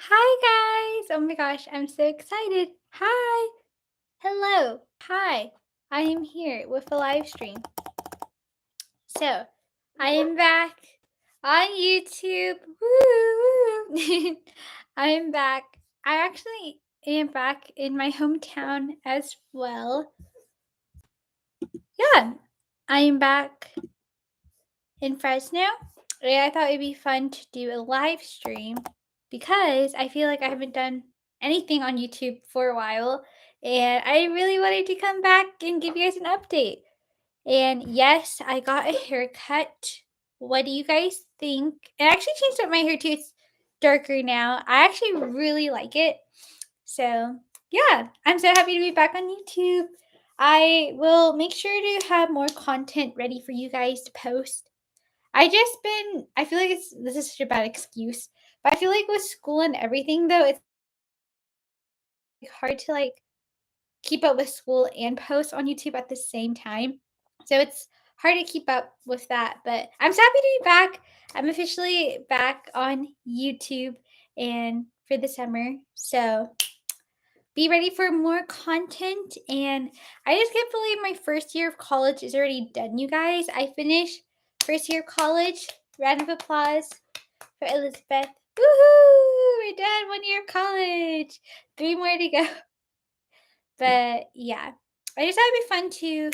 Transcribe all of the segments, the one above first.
Hi guys! Oh my gosh, I'm so excited. Hi! Hello! Hi! I am here with a live stream. So, I am back on YouTube. Woo! I am back. I actually am back in my hometown as well. Yeah, I am back in Fresno. And I thought it'd be fun to do a live stream because I feel like I haven't done anything on YouTube for a while. And I really wanted to come back and give you guys an update. And yes, I got a haircut. What do you guys think? I actually changed up my hair too. It's darker now. I actually really like it. So, yeah, I'm so happy to be back on YouTube. I will make sure to have more content ready for you guys to post. I feel like this is such a bad excuse, but I feel like with school and everything though, it's hard to keep up with school and post on YouTube at the same time. So it's hard to keep up with that, but I'm so happy to be back. I'm officially back on YouTube and for the summer. So be ready for more content. And I just can't believe my first year of college is already done, you guys. I finished first year of college. Round of applause for Elizabeth. Woohoo! We're done 1 year of college. 3 more to go. But yeah, I just thought it'd be fun to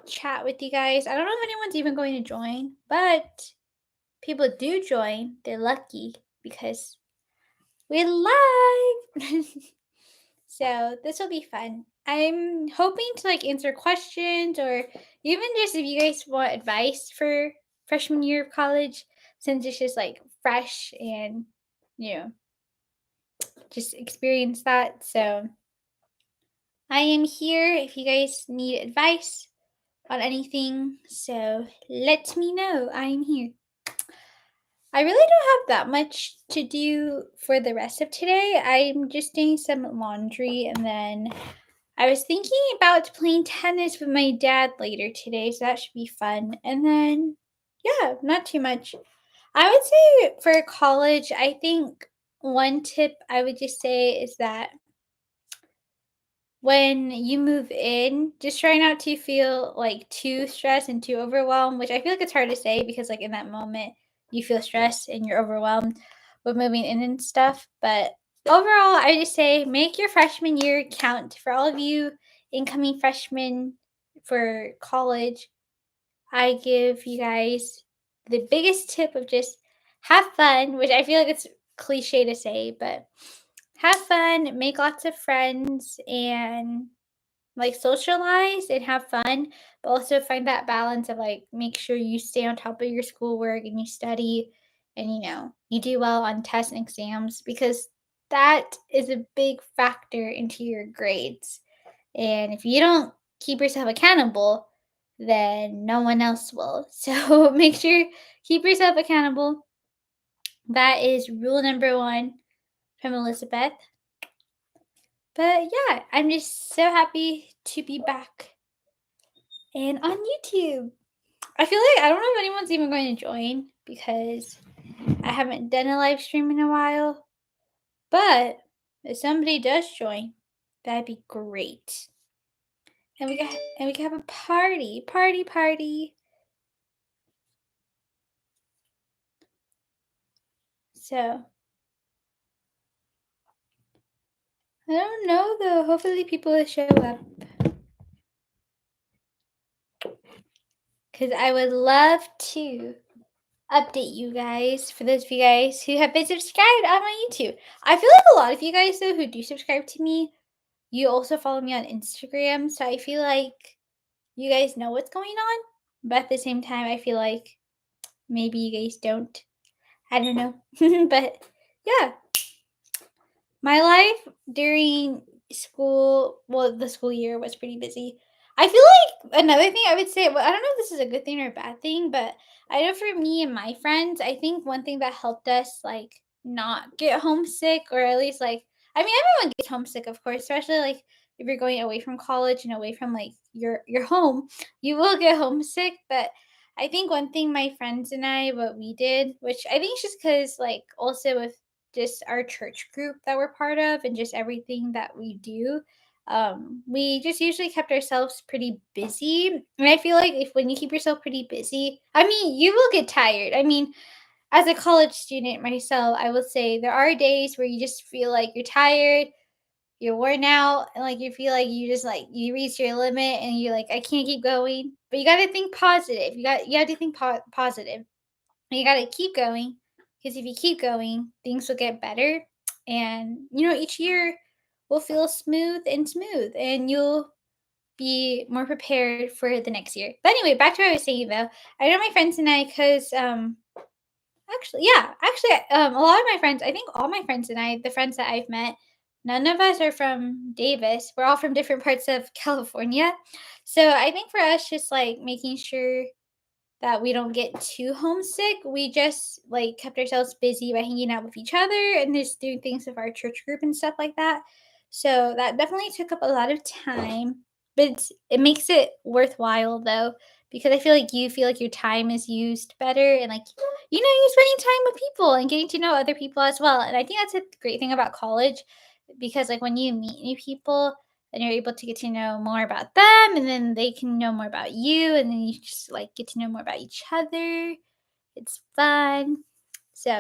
chat with you guys. I don't know if anyone's even going to join, but people do join. They're lucky because we're live. So this will be fun. I'm hoping to answer questions or even just if you guys want advice for freshman year of college, since it's just fresh and you know just experience that. So I am here if you guys need advice on anything. So let me know. I'm here. I really don't have that much to do for the rest of today. I'm just doing some laundry and then I was thinking about playing tennis with my dad later today, so that should be fun. And then, yeah, not too much. I would say for college, I think one tip I would just say is that when you move in, just try not to feel too stressed and too overwhelmed, which I feel like it's hard to say because in that moment you feel stressed and you're overwhelmed with moving in and stuff. But overall, I just say make your freshman year count for all of you incoming freshmen for college. I give you guys the biggest tip of just have fun, which I feel like it's cliche to say, but have fun, make lots of friends, and socialize and have fun, but also find that balance of make sure you stay on top of your schoolwork and you study and you do well on tests and exams because that is a big factor into your grades. And if you don't keep yourself accountable, then no one else will. So make sure keep yourself accountable. That is rule number 1 from Elizabeth. But yeah, I'm just so happy to be back and on YouTube. I feel like I don't know if anyone's even going to join because I haven't done a live stream in a while. But if somebody does join, that'd be great. And we can have a party. So I don't know though. Hopefully people will show up because I would love to update you guys for those of you guys who have been subscribed on my YouTube. I feel like a lot of you guys though who do subscribe to me, you also follow me on Instagram, so I feel like you guys know what's going on. But at the same time, I feel like maybe you guys don't. I don't know. But yeah, my life during school, well, the school year was pretty busy. I feel like another thing I would say, well, I don't know if this is a good thing or a bad thing, but I know for me and my friends, I think one thing that helped us not get homesick, or at least I mean everyone gets homesick, of course, especially if you're going away from college and away from your home, you will get homesick. But I think one thing my friends and I what we did, which I think is just because also with just our church group that we're part of and just everything that we do. We just usually kept ourselves pretty busy. And I feel like if when you keep yourself pretty busy, I mean, you will get tired. I mean, as a college student myself, I will say there are days where you just feel like you're tired, you're worn out, and like you feel like you just like you reach your limit and you're like, I can't keep going. But you gotta think positive. You got to think positive. And you gotta keep going because if you keep going, things will get better. And each year will feel smooth and you'll be more prepared for the next year. But anyway, back to what I was saying though. I know my friends and I because a lot of my friends, I think all my friends and I, the friends that I've met, none of us are from Davis. We're all from different parts of California. So I think for us, just like making sure that we don't get too homesick, we just like kept ourselves busy by hanging out with each other and just doing things with our church group and stuff like that. So that definitely took up a lot of time, but it makes it worthwhile though because I feel like you feel like your time is used better and like you're spending time with people and getting to know other people as well. And I think that's a great thing about college because like when you meet new people and you're able to get to know more about them and then they can know more about you and then you just like get to know more about each other. It's fun. So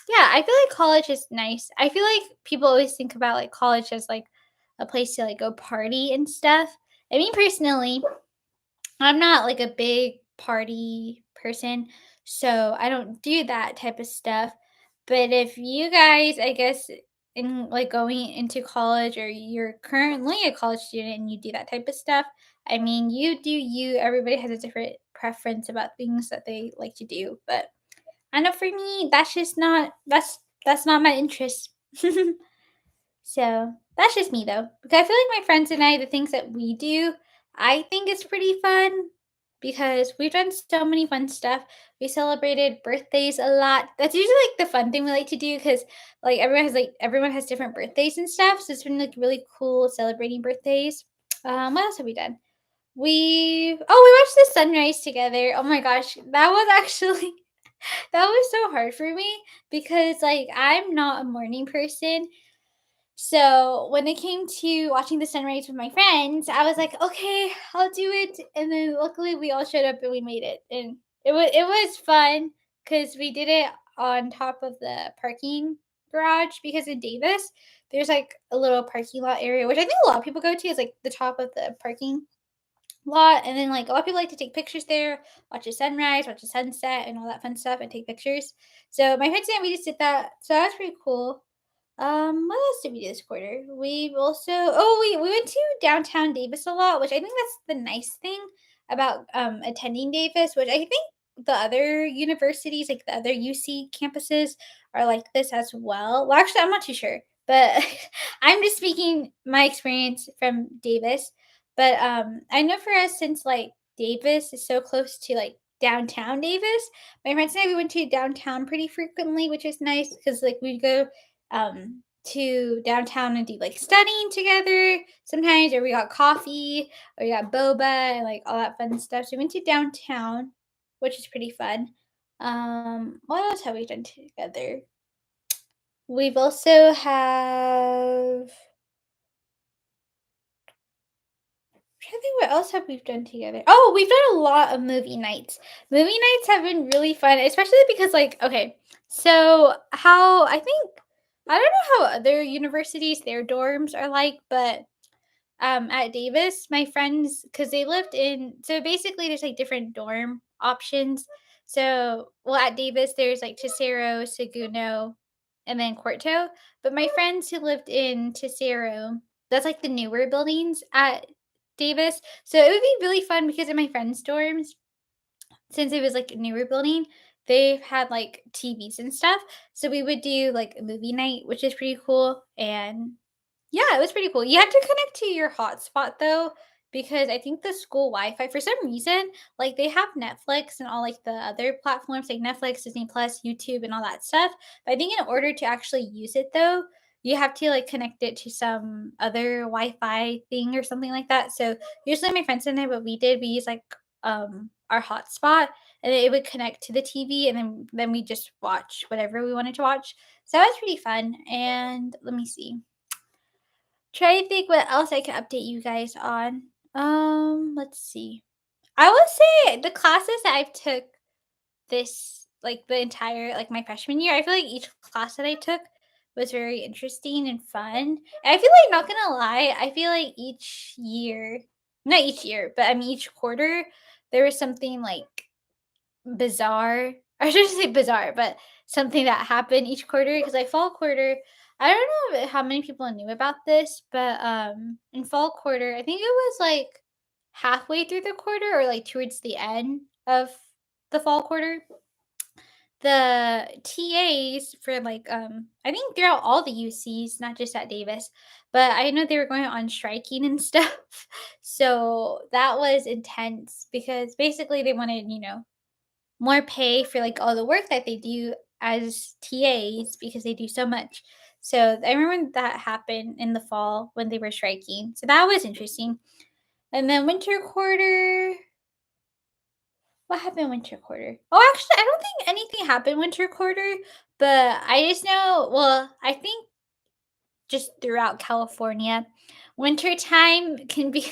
yeah, I feel like college is nice. I feel like people always think about like college as like a place to like go party and stuff. I mean personally, I'm not like a big party person, so I don't do that type of stuff. But if you guys, I guess, in like going into college or you're currently a college student and you do that type of stuff, I mean, you do you. Everybody has a different preference about things that they like to do. But I know for me, that's not my interest. So that's just me though. Because I feel like my friends and I, the things that we do, I think it's pretty fun because we've done so many fun stuff. We celebrated birthdays a lot. That's usually like the fun thing we like to do because like everyone has different birthdays and stuff. So it's been like really cool celebrating birthdays. What else have we done? We watched the sunrise together. Oh my gosh, that was actually that was so hard for me because like I'm not a morning person, so when it came to watching the sunrise with my friends, I was like, okay, I'll do it. And then luckily we all showed up and we made it. And it was fun because we did it on top of the parking garage because in Davis, there's like a little parking lot area, which I think a lot of people go to is like the top of the parking lot. And then like a lot of people like to take pictures there, watch the sunrise, watch the sunset and all that fun stuff and take pictures. So my friends and I, we just did that. So that was pretty cool. What else did we do this quarter? We've also we went to downtown Davis a lot, which I think that's the nice thing about attending Davis, which I think the other universities, like the other UC campuses, are like this as well. Well, actually, I'm not too sure, but I'm just speaking my experience from Davis. But I know for us, since like Davis is so close to like downtown Davis, my friends and I we went to downtown pretty frequently, which is nice because like we go to downtown and do like studying together sometimes, or we got coffee, or we got boba and like all that fun stuff. So we went to downtown, which is pretty fun. What else have we done together? We've also have trying to think what else have we done together. Oh, we've done a lot of movie nights. Movie nights have been really fun, especially because like okay, so how I think I don't know how other universities their dorms are like, but at Davis, my friends because they lived in so basically there's like different dorm options. So well at Davis there's like Tesoro, Seguno, and then Quarto. But my friends who lived in Tesoro, that's like the newer buildings at Davis. So it would be really fun because in my friends' dorms, since it was like a newer building, they've had like TVs and stuff. So we would do like a movie night, which is pretty cool. And yeah, it was pretty cool. You had to connect to your hotspot though, because I think the school Wi-Fi, for some reason, like they have Netflix and all like the other platforms like Netflix, Disney Plus, YouTube, and all that stuff. But I think in order to actually use it though, you have to like connect it to some other Wi-Fi thing or something like that. So usually my friends and I, what we did, we used like our hotspot, and it would connect to the TV, and then we just watch whatever we wanted to watch. So that was pretty fun. And let me see. Try to think what else I can update you guys on. Let's see. I would say the classes that I've took this like the entire like my freshman year, I feel like each class that I took was very interesting and fun. And I feel like not gonna lie, I feel like each year, not each year, but I mean each quarter, there was something like bizarre. I shouldn't say bizarre, but something that happened each quarter. Because like fall quarter, I don't know how many people knew about this, but in fall quarter, I think it was like halfway through the quarter or like towards the end of the fall quarter, the TAs for like I think throughout all the UCs, not just at Davis, but I know they were going on striking and stuff. So that was intense because basically they wanted, more pay for like all the work that they do as TAs because they do so much. So I remember that happened in the fall when they were striking. So that was interesting. And then winter quarter, what happened winter quarter? Oh, actually, I don't think anything happened winter quarter, but I just know, well, I think just throughout California. Wintertime can be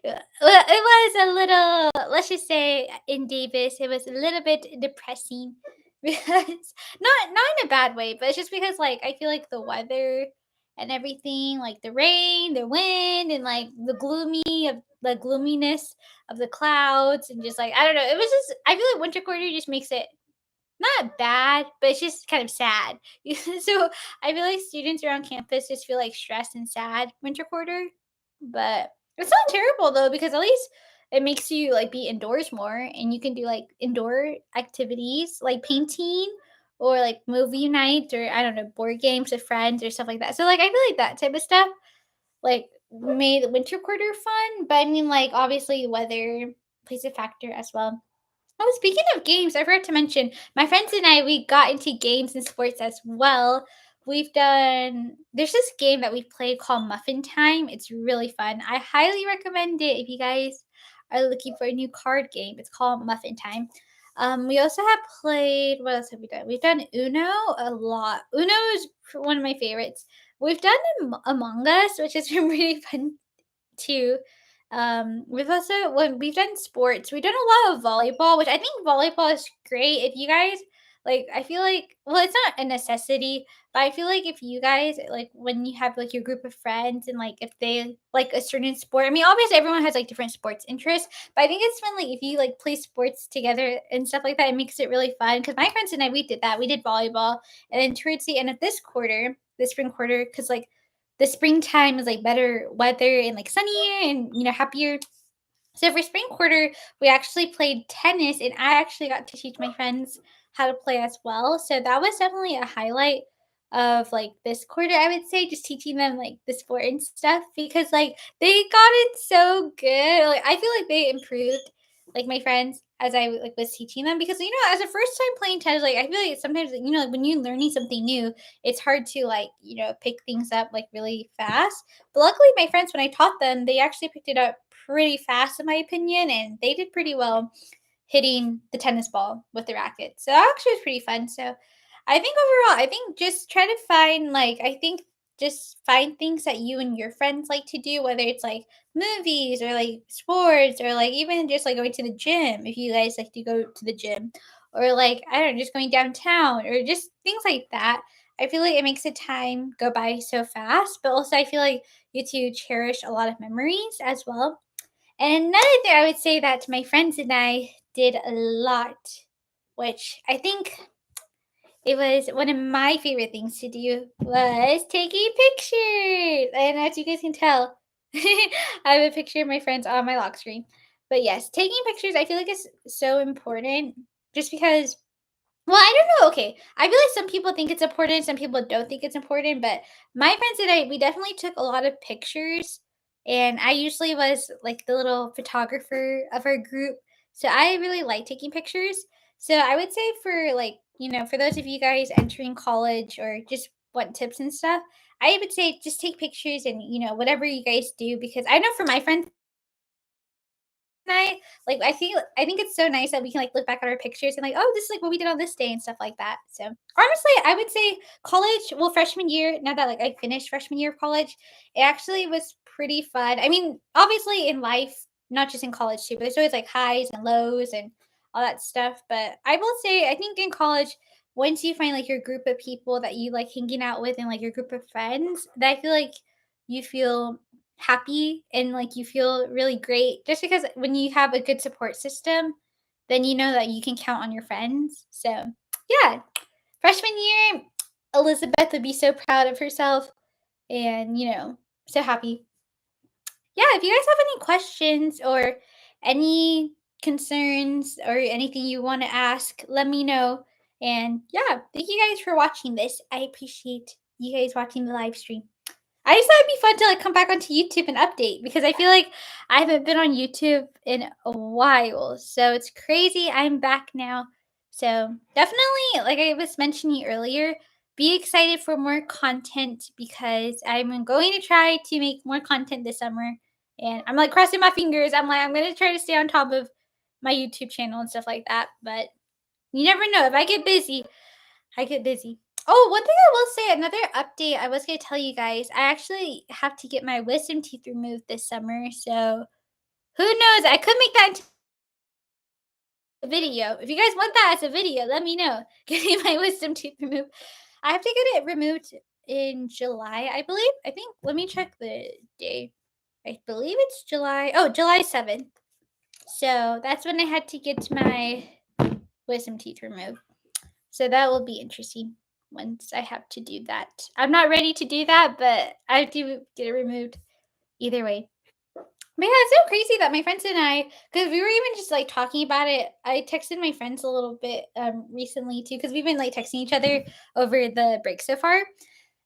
well, it was a little, let's just say in Davis, it was a little bit depressing because not in a bad way, but it's just because like I feel like the weather and everything, like the rain, the wind, and like the gloominess of the clouds and just like I don't know, it was just I feel like winter quarter just makes it not bad, but it's just kind of sad. So I feel like students around campus just feel like stressed and sad winter quarter. But it's not terrible though, because at least it makes you like be indoors more and you can do like indoor activities like painting or like movie nights or I don't know, board games with friends or stuff like that. So like I feel like that type of stuff like made the winter quarter fun. But I mean like obviously weather plays a factor as well. Oh, speaking of games, I forgot to mention my friends and I, we got into games and sports as well. There's this game that we've played called Muffin Time. It's really fun. I highly recommend it if you guys are looking for a new card game. It's called Muffin Time. We also have played, what else have we done? We've done Uno a lot. Uno is one of my favorites. We've done Among Us, which has been really fun too. We've also when we've done sports, we've done a lot of volleyball, which I think volleyball is great. If you guys like, I feel like well, it's not a necessity, but I feel like if you guys like when you have like your group of friends and like if they like a certain sport, I mean, obviously everyone has like different sports interests, but I think it's fun like if you like play sports together and stuff like that, it makes it really fun. Because my friends and I, we did that. We did volleyball, and then towards the end of this quarter, the spring quarter, because like the springtime is like better weather and like sunnier and happier. So for spring quarter, we actually played tennis, and I actually got to teach my friends how to play as well. So that was definitely a highlight of like this quarter, I would say, just teaching them like the sport and stuff because like they got it so good. Like I feel like they improved, like my friends, as I like was teaching them because as a first time playing tennis, like I feel like sometimes like when you're learning something new, it's hard to like pick things up like really fast. But luckily, my friends, when I taught them, they actually picked it up pretty fast, in my opinion, and they did pretty well hitting the tennis ball with the racket. So that actually was pretty fun. So I think overall, I think just try to find I think just find things that you and your friends like to do, whether it's like movies or like sports or like even just like going to the gym if you guys like to go to the gym or like I don't know, just going downtown or just things like that. I feel like it makes the time go by so fast, but also I feel like you to cherish a lot of memories as well. And another thing I would say that my friends and I did a lot, which I think it was one of my favorite things to do was taking pictures. And as you guys can tell, I have a picture of my friends on my lock screen. But yes, taking pictures I feel like is so important just because well, I don't know. Okay. I feel like some people think it's important, some people don't think it's important, but my friends and I, we definitely took a lot of pictures. And I usually was like the little photographer of our group. So I really like taking pictures. So I would say for for those of you guys entering college or just want tips and stuff, I would say just take pictures and, whatever you guys do, because I know for my friends, I think it's so nice that we can like look back at our pictures and like, oh, this is like what we did on this day and stuff like that. So honestly, I would say college, well, freshman year, now that like I finished freshman year of college, it actually was pretty fun. I mean, obviously in life, not just in college too, but there's always like highs and lows and all that stuff. But I will say, I think in college, once you find like your group of people that you like hanging out with and like your group of friends, that I feel like you feel happy and like you feel really great just because when you have a good support system, then you know that you can count on your friends. So, yeah, freshman year, Elizabeth would be so proud of herself and, so happy. Yeah, if you guys have any questions or any concerns or anything you want to ask, let me know. And yeah, thank you guys for watching this. I appreciate you guys watching the live stream. I just thought it'd be fun to like come back onto YouTube and update because I feel like I haven't been on YouTube in a while. So it's crazy. I'm back now. So definitely, like I was mentioning earlier, be excited for more content because I'm going to try to make more content this summer. And I'm like crossing my fingers. I'm like, I'm going to try to stay on top of my YouTube channel and stuff like that. But you never know. If I get busy, I get busy. Oh, one thing I will say, another update I was going to tell you guys, I actually have to get my wisdom teeth removed this summer. So who knows? I could make that into a video. If you guys want that as a video, let me know. Getting my wisdom teeth removed. I have to get it removed in July, I believe. I think, let me check the day. I believe it's July. Oh, July 7th. So that's when I had to get my wisdom teeth removed. So that will be interesting once I have to do that. I'm not ready to do that, but I do get it removed either way. But yeah, it's so crazy that my friends and I, because we were even just like talking about it. I texted my friends a little bit recently too, because we've been like texting each other over the break so far.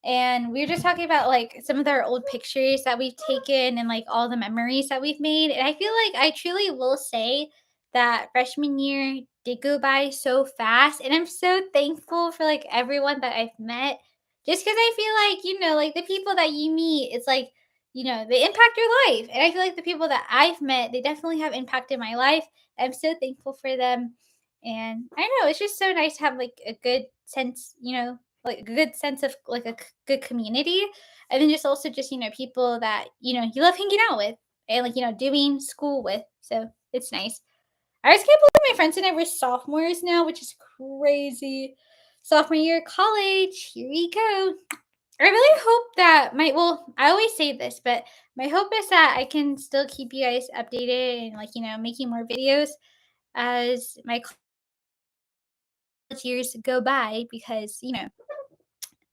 And we were just talking about like some of our old pictures that we've taken and like all the memories that we've made. And I feel like I truly will say that freshman year did go by so fast. And I'm so thankful for like everyone that I've met. Just because I feel like, like the people that you meet, it's like, they impact your life. And I feel like the people that I've met, they definitely have impacted my life. I'm so thankful for them. And I don't know, it's just so nice to have like a good sense, like a good sense of like a good community. And then just also just, people that, you love hanging out with and like, doing school with. So it's nice. I just can't believe my friends and I were sophomores now, which is crazy. Sophomore year of college. Here we go. I really hope that I always say this, but my hope is that I can still keep you guys updated and like, making more videos as my college years go by because,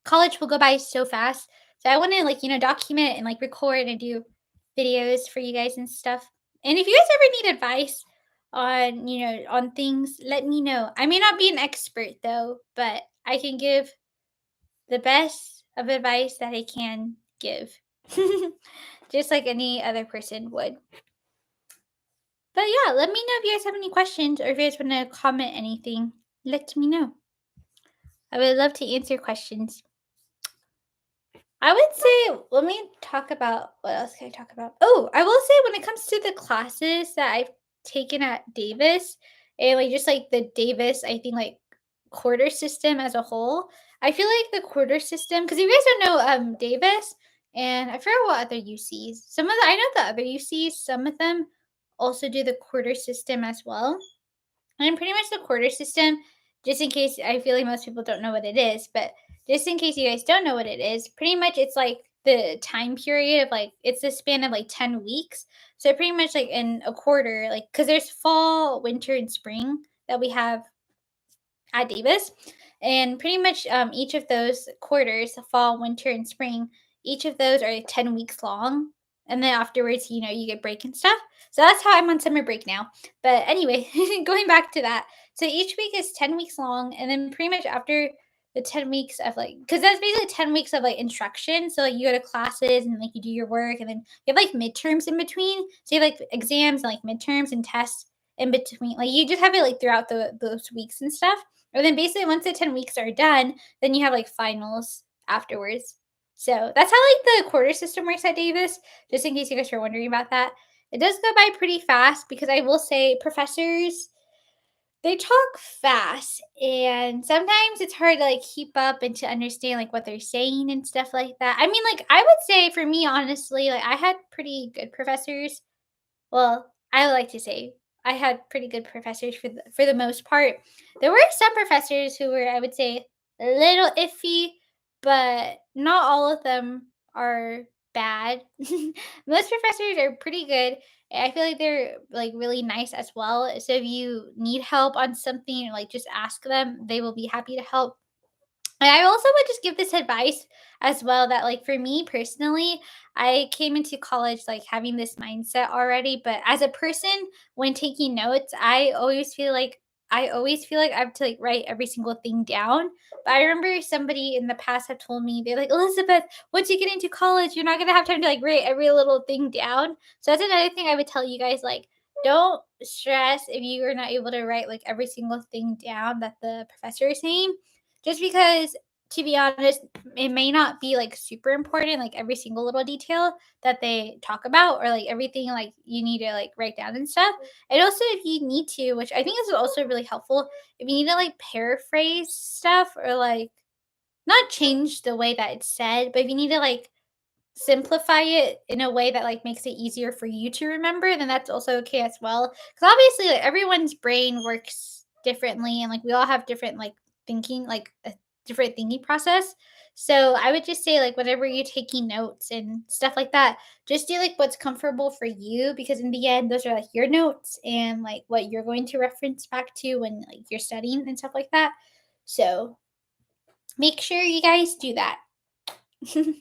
college will go by so fast. So I want to like, document and like record and do videos for you guys and stuff. And if you guys ever need advice on, on things, let me know. I may not be an expert though, but I can give the best of advice that I can give. Just like any other person would. But yeah, let me know if you guys have any questions or if you guys want to comment anything. Let me know. I would love to answer questions. I would say, let me talk about what else can I talk about? Oh, I will say when it comes to the classes that I've taken at Davis, and like just like the Davis, I think like quarter system as a whole, I feel like the quarter system, because you guys don't know Davis, and I forget what other UCs. I know the other UCs, some of them also do the quarter system as well. And pretty much the quarter system, just in case I feel like most people don't know what it is, but just in case you guys don't know what it is, pretty much it's like the time period of like it's a span of like 10 weeks. So pretty much like in a quarter, like because there's fall, winter, and spring that we have at Davis. And pretty much each of those quarters, the fall, winter, and spring, each of those are like 10 weeks long. And then afterwards, you get break and stuff. So that's how I'm on summer break now. But anyway, going back to that. So each week is 10 weeks long. And then pretty much after the 10 weeks of like, because that's basically 10 weeks of like instruction. So like you go to classes and like you do your work and then you have like midterms in between. So you have like exams and like midterms and tests in between. Like you just have it like throughout those weeks and stuff. And then basically once the 10 weeks are done, then you have like finals afterwards. So that's how like the quarter system works at Davis, just in case you guys are wondering about that. it does go by pretty fast because I will say professors, they talk fast, and sometimes it's hard to like keep up and to understand like what they're saying and stuff like that. I mean, like I would say for me, honestly, like I had pretty good professors. Well, I would like to say I had pretty good professors for the most part. There were some professors who were, I would say, a little iffy, but not all of them are bad. Most professors are pretty good. And I feel like they're like really nice as well. So if you need help on something, like just ask them. They will be happy to help. And I also would just give this advice as well that like for me personally, I came into college like having this mindset already, but as a person when taking notes, I always feel like I have to like write every single thing down. But I remember somebody in the past had told me they're like, "Elizabeth, once you get into college, you're not going to have time to like write every little thing down." So that's another thing I would tell you guys like don't stress if you are not able to write like every single thing down that the professor is saying just because, to be honest, it may not be like super important, like every single little detail that they talk about, or like everything like you need to like write down and stuff. And also, if you need to, which I think is also really helpful, if you need to like paraphrase stuff or like not change the way that it's said, but if you need to like simplify it in a way that like makes it easier for you to remember, then that's also okay as well. Because obviously, like everyone's brain works differently, and like we all have different like thinking, like a different thinking process. So I would just say like whenever you're taking notes and stuff like that, just do like what's comfortable for you because in the end, those are like your notes and like what you're going to reference back to when like you're studying and stuff like that. So make sure you guys do that. And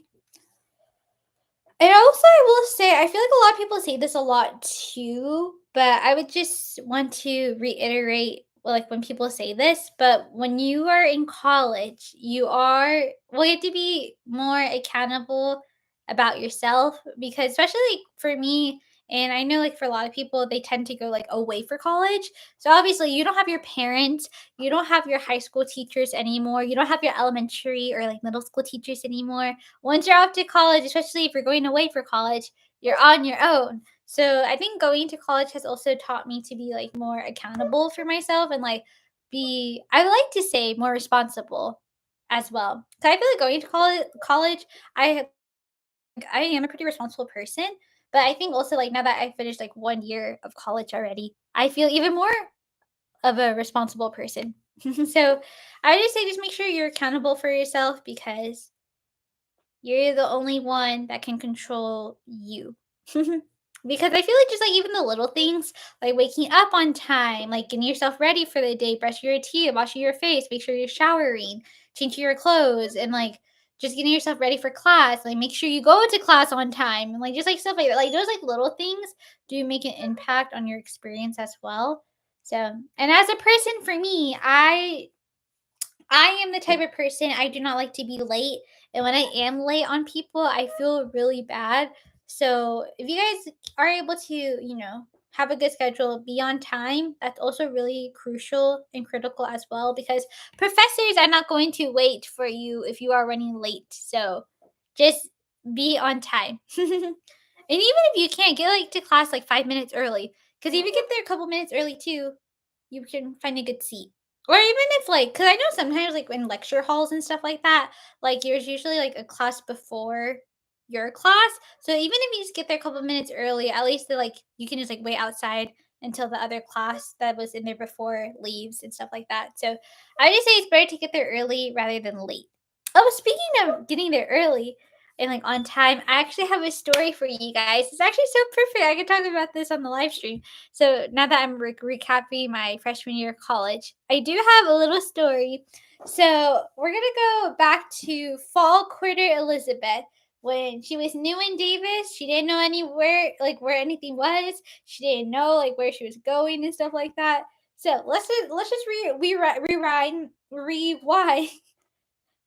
also, I will say, I feel like a lot of people say this a lot too, but I would just want to reiterate, well, like when people say this, but when you are in college, well, you have to be more accountable about yourself because, especially like, for me, and I know like for a lot of people, they tend to go like away for college. So obviously, you don't have your parents, you don't have your high school teachers anymore, you don't have your elementary or like middle school teachers anymore. Once you're off to college, especially if you're going away for college, you're on your own. So I think going to college has also taught me to be like more accountable for myself and like I would like to say more responsible as well. Cause I feel like going to college, I I am a pretty responsible person, but I think also like now that I finished like 1 year of college already, I feel even more of a responsible person. So I would just say just make sure you're accountable for yourself because you're the only one that can control you. Because I feel like just like even the little things, like waking up on time, like getting yourself ready for the day, brushing your teeth, washing your face, make sure you're showering, changing your clothes, and like just getting yourself ready for class. Like make sure you go to class on time, and like just like stuff like that. Like those like little things do make an impact on your experience as well. So, and as a person, for me, I am the type of person I do not like to be late. And when I am late on people, I feel really bad. So if you guys are able to, have a good schedule, be on time, that's also really crucial and critical as well because professors are not going to wait for you if you are running late. So just be on time. And even if you can't get like to class like 5 minutes early, because if you get there a couple minutes early too, you can find a good seat. Or even if like, cause I know sometimes like in lecture halls and stuff like that, like there's usually like a class before your class. So even if you just get there a couple minutes early, at least like you can just like wait outside until the other class that was in there before leaves and stuff like that. So I just say it's better to get there early rather than late. Oh, speaking of getting there early and like on time, I actually have a story for you guys. It's actually so perfect. I can talk about this on the live stream. So now that I'm recapping my freshman year of college, I do have a little story. So we're gonna go back to fall quarter Elizabeth when she was new in Davis. She didn't know anywhere like where anything was. She didn't know like where she was going and stuff like that. So let's just rewind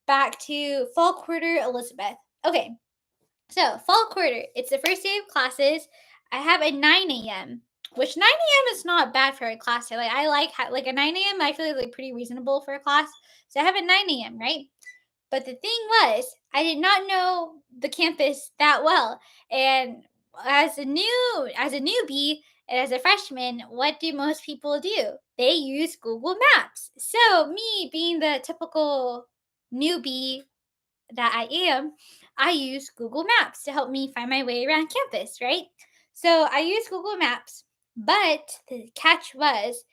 back to fall quarter Elizabeth. Okay, so fall quarter, it's the first day of classes. I have a 9 a.m., which 9 a.m. is not bad for a class. Like I like a 9 a.m. I feel like pretty reasonable for a class. So I have a 9 a.m., right? But the thing was, I did not know the campus that well. And as a newbie and as a freshman, what do most people do? They use Google Maps. So me being the typical newbie that I am, I use Google Maps to help me find my way around campus, right? So I use Google Maps, but the catch was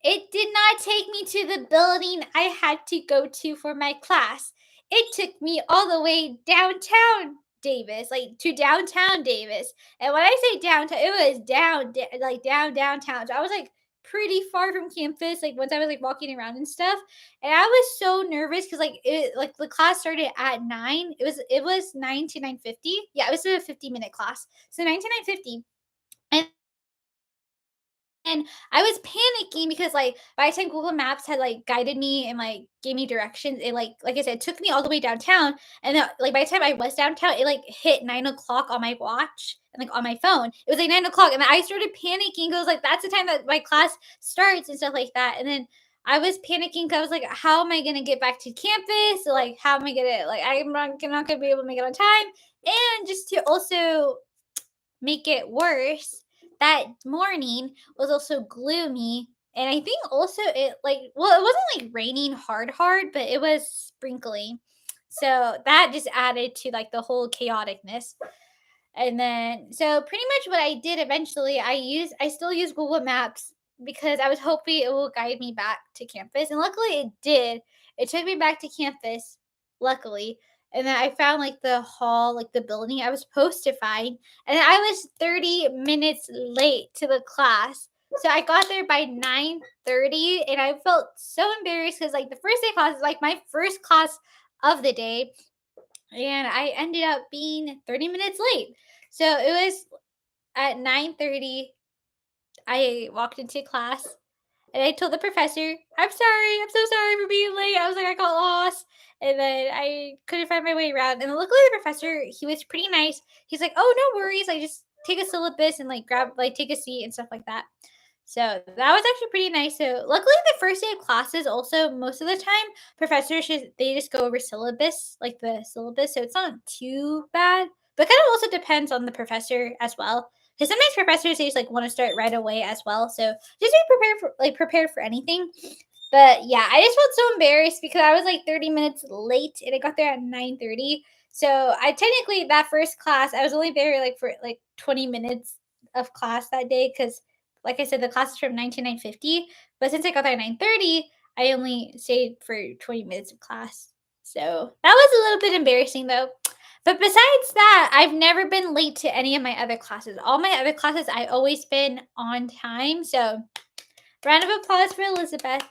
it did not take me to the building I had to go to for my class. It took me all the way downtown Davis, like to downtown Davis. And when I say downtown, it was like downtown. So I was like pretty far from campus, like once I was like walking around and stuff. And I was so nervous because like the class started at 9. It was 9 to 9:50. Yeah, it was a 50-minute class. So 9 to 9:50. And I was panicking because, like, by the time Google Maps had, like, guided me and, like, gave me directions, it, like I said, took me all the way downtown, and then, like, by the time I was downtown, it, like, hit 9 o'clock on my watch and, like, on my phone. It was, like, 9 o'clock, and then I started panicking 'cause, like, that's the time that my class starts and stuff like that, and then I was panicking 'cause I was like, "How am I gonna get back to campus? Like, how am I gonna like, I'm not gonna be able to make it on time." And just to also make it worse, that morning was also gloomy. And I think also it wasn't like raining hard, but it was sprinkling. So that just added to like the whole chaoticness. And then so pretty much what I did eventually, I still use Google Maps because I was hoping it will guide me back to campus. And luckily it did. It took me back to campus, luckily. And then I found like the hall, like the building I was supposed to find. And I was 30 minutes late to the class. So I got there by 9:30 and I felt so embarrassed because like the first day class is like my first class of the day and I ended up being 30 minutes late. So it was at 9:30 I walked into class and I told the professor, "I'm sorry. I'm so sorry for being late." I was like, "I got lost." And then I couldn't find my way around. And luckily the professor, he was pretty nice. He's like, "Oh, no worries. Like just take a syllabus and like take a seat and stuff like that." So that was actually pretty nice. So luckily the first day of classes also most of the time they just go over syllabus, like the syllabus. So it's not too bad. But kind of also depends on the professor as well. Because sometimes professors they just like want to start right away as well. So just be prepared for anything. But yeah, I just felt so embarrassed because I was like 30 minutes late and I got there at 9:30. So I technically that first class, I was only there like for like 20 minutes of class that day because like I said, the class is from 9 to 9:50. But since I got there at 9:30, I only stayed for 20 minutes of class. So that was a little bit embarrassing though. But besides that, I've never been late to any of my other classes. All my other classes, I always been on time. So round of applause for Elizabeth.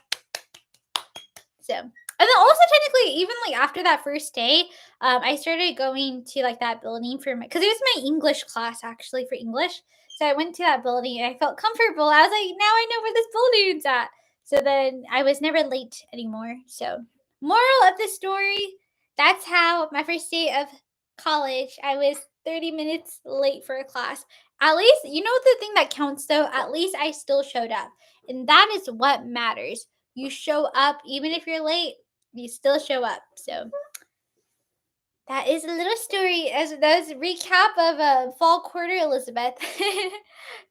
So, and then also technically, even like after that first day, I started going to like that building for because it was my English class actually for English. So I went to that building and I felt comfortable. I was like, now I know where this building's at. So then I was never late anymore. So, moral of the story, that's how my first day of college, I was 30 minutes late for a class. At least, you know the thing that counts though, at least I still showed up. And that is what matters. You show up even if you're late, you still show up. So that is a little story as that was a recap of fall quarter Elizabeth.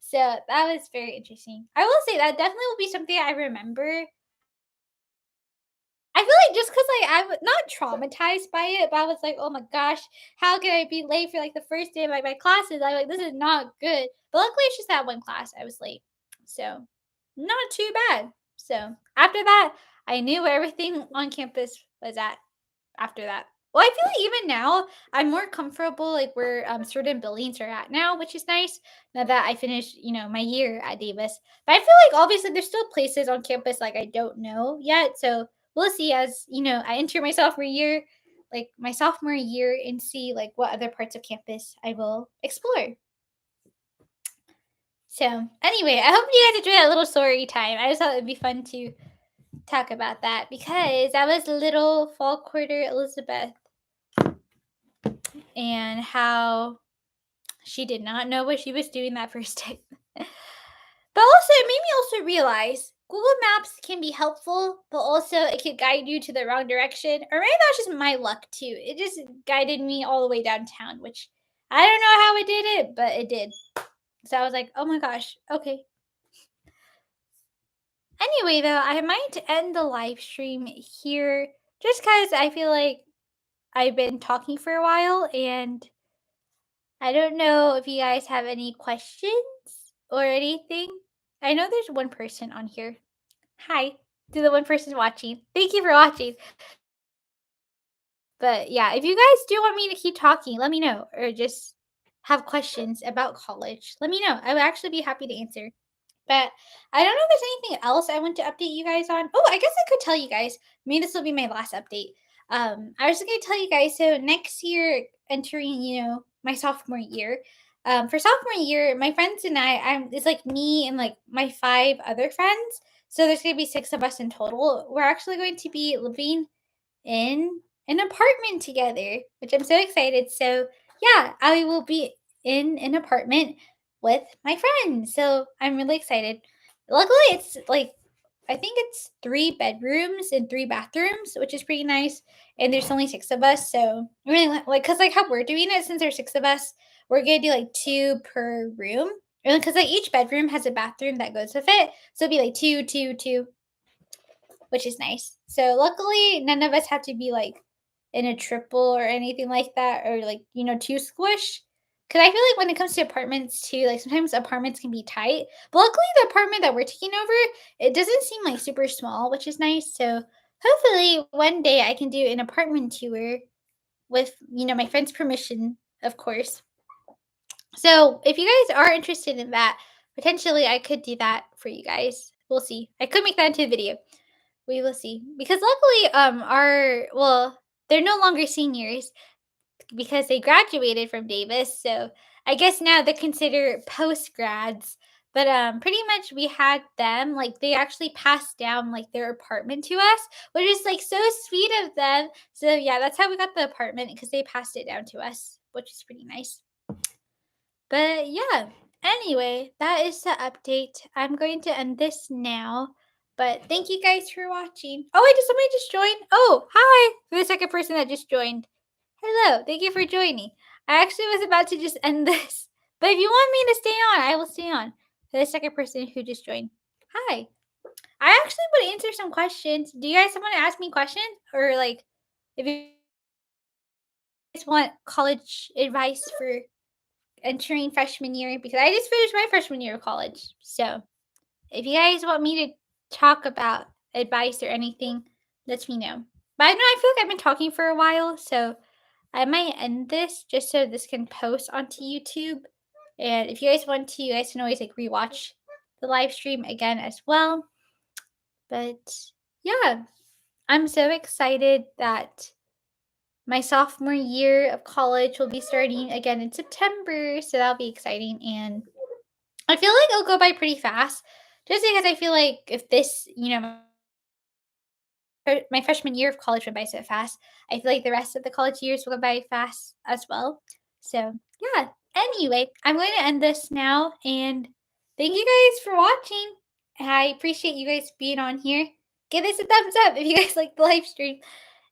So that was very interesting. I will say that definitely will be something I remember. I feel like just because like I'm not traumatized by it, but I was like, oh my gosh, how can I be late for like the first day of like my classes? I'm like, this is not good. But luckily it's just that one class I was late. So not too bad. So after that, I knew where everything on campus was at after that. Well, I feel like even now I'm more comfortable like where certain buildings are at now, which is nice. Now that I finished, my year at Davis. But I feel like obviously there's still places on campus like I don't know yet. So we'll see as I enter my sophomore year, like my sophomore year, and see like what other parts of campus I will explore. So anyway, I hope you guys enjoyed that little story time. I just thought it'd be fun to talk about that because that was little fall quarter Elizabeth and how she did not know what she was doing that first day. But also, it made me also realize Google Maps can be helpful, but also it could guide you to the wrong direction. Or maybe that's just my luck too. It just guided me all the way downtown, which I don't know how it did it, but it did. So I was like, "Oh my gosh, okay." Anyway, though, I might end the live stream here just because I feel like I've been talking for a while and I don't know if you guys have any questions or anything. I know there's one person on here. Hi to the one person watching. Thank you for watching. But yeah, if you guys do want me to keep talking, let me know. Or just have questions about college, let me know. I would actually be happy to answer. But I don't know if there's anything else I want to update you guys on. Oh, I guess I could tell you guys. Maybe this will be my last update. I was going to tell you guys. So next year, entering my sophomore year. For sophomore year, my friends and it's like me and like my five other friends. So there's going to be six of us in total. We're actually going to be living in an apartment together, which I'm so excited. So, yeah, I will be in an apartment with my friends. So, I'm really excited. Luckily, it's like I think it's 3 bedrooms and 3 bathrooms, which is pretty nice. And there's only six of us, so I really like because like how we're doing it since there's six of us, we're gonna do like two per room. And because like each bedroom has a bathroom that goes with it, so it'd be like two, two, two, which is nice. So luckily, none of us have to be like in a triple or anything like that, or like too squish. Because I feel like when it comes to apartments too, like sometimes apartments can be tight. But luckily, the apartment that we're taking over, it doesn't seem like super small, which is nice. So hopefully, one day I can do an apartment tour with my friend's permission, of course. So if you guys are interested in that, potentially I could do that for you guys. We'll see. I could make that into a video. We will see. Because luckily, they're no longer seniors because they graduated from Davis. So I guess now they're considered post grads. But pretty much we had them like they actually passed down like their apartment to us, which is like so sweet of them. So yeah, that's how we got the apartment because they passed it down to us, which is pretty nice. But yeah, anyway, that is the update. I'm going to end this now. But thank you guys for watching. Oh, wait, did somebody just join? Oh, hi. For the second person that just joined. Hello. Thank you for joining. I actually was about to just end this. But if you want me to stay on, I will stay on. For the second person who just joined. Hi. I actually would answer some questions. Do you guys want to ask me questions? Or like if you guys want college advice for entering freshman year because I just finished my freshman year of college. So if you guys want me to talk about advice or anything, let me know. But I know I feel like I've been talking for a while, so I might end this just so this can post onto YouTube. And if you guys want to, you guys can always like rewatch the live stream again as well. But yeah, I'm so excited that my sophomore year of college will be starting again in September. So that'll be exciting. And I feel like it'll go by pretty fast just because I feel like if this, my freshman year of college went by so fast, I feel like the rest of the college years will go by fast as well. So, yeah. Anyway, I'm going to end this now. And thank you guys for watching. I appreciate you guys being on here. Give this a thumbs up if you guys like the live stream.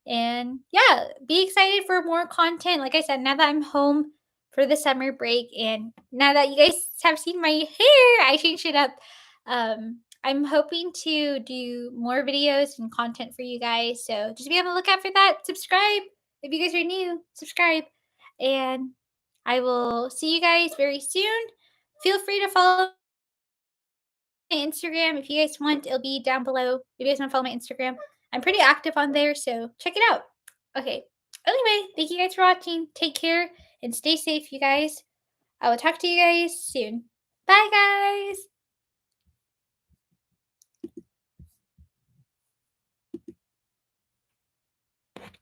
And yeah, be excited for more content. Like I said, now that I'm home for the summer break and now that you guys have seen my hair, I changed it up. I'm hoping to do more videos and content for you guys. So just be on the lookout for that. Subscribe if you guys are new. Subscribe. And I will see you guys very soon. Feel free to follow my Instagram if you guys want. It'll be down below. If you guys want to follow my Instagram, I'm pretty active on there, so check it out. Okay. Anyway, thank you guys for watching. Take care and stay safe, you guys. I will talk to you guys soon. Bye, guys.